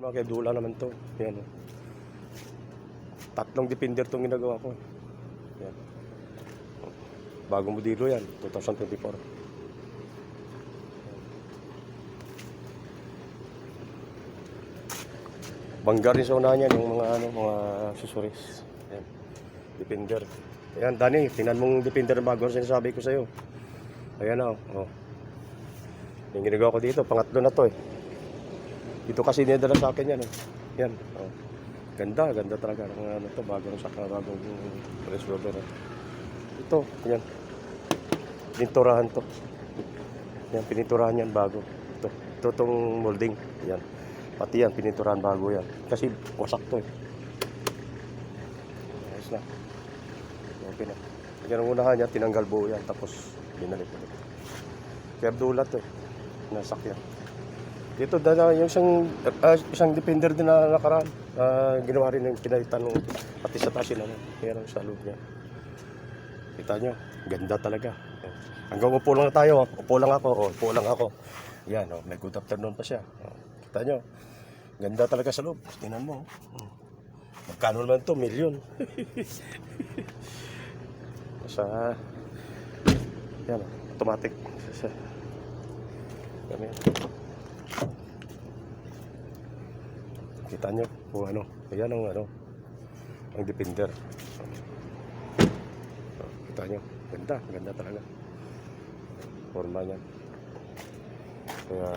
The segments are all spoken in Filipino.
Mga kedula naman to. Yan. Tatlong Defender tong ginagawa ko. Yan. Bagong modelo yan, 2024. Bangga rin sa unahan yan, yung mga mga accessories. Yan. Defender. Ayan, Dani, tingnan mong Defender na bago sinasabi ko sa'yo. Ayan o. Oh. Yung ginagawa ko dito, pangatlo na to eh. Dito kasi dinadala sa akin yan. Yan. Oh. Ganda, ganda talaga. Ano to, bagong saka, bagong press rubber. Ito, yan. Pininturahan to. Yan, pininturahan yan bago. Ito tong molding. Yan. Pati yan, pininturahan bago yan. Kasi wasak to eh. Ayos na. Okay na. Yan ang unahan niya, tinanggal buo yan. Tapos, binalik ulit. Kaya dulat to eh. Nasak yan. Dito yung isang Defender din na nakaraan. Ginawa rin yung pinalitan ng pati sa tasin na meron sa loob niya. Kita nyo, ganda talaga. Hanggang upo lang na tayo. Upo lang ako. Upo lang ako. Yan, may good afternoon pa siya. Kita nyo, ganda talaga sa loob. Tingnan mo. Magkano naman ito? Milyon. Sa yan, automatic. Yan. Kita nyo kung ano. Ayan ang ang Defender. Kita nyo, ganda, ganda talaga. Forma niya. Kaya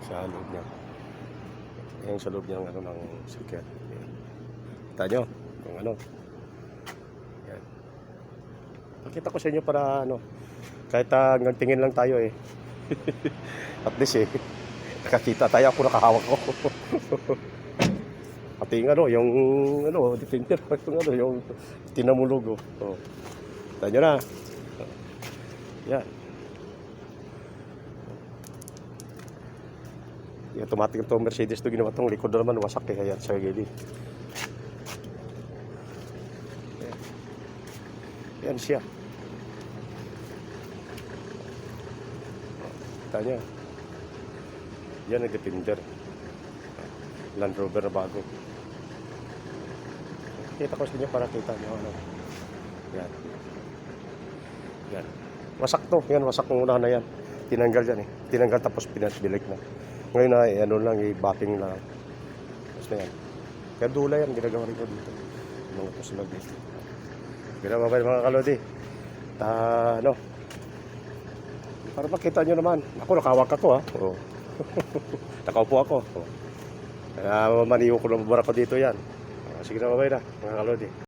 sa loob niya. Ayan sa loob niya ng sticker. Kita nyo kung ano. Yan. Pakita ko sa inyo para kahit hanggang tingin lang tayo eh. At least eh nakakita tayo, ako nakahawak ko. Pati yung Defender, yung tinamulog. Oh. Kita nyo na. Yan. Yung automatic ito Mercedes ito ginawa itong likod naman wasak eh. Ayan sa gilid. Yan siya. Kita nyo. Yan ang Defender. Land Rover na bago. Kita ko sa inyo para kita nyo. Yan. Yan. Wasak to. Yan, wasak ng unahan na yan. Tinanggal yan eh. Tinanggal tapos pinasbilik na. Ngayon na, lang, i-bapping lang. Tapos na yan. Kaya dula yan, ginagawa rin ko dito. Mga pusulag dito. Ginagawa mga kalodi. Para makita nyo naman. Ako, nakawak ako ha. Oh. Nakaupo ako. Oh. Kaya maniyo ko na mabara ko dito yan. Sige na, babay na, mga kalodi.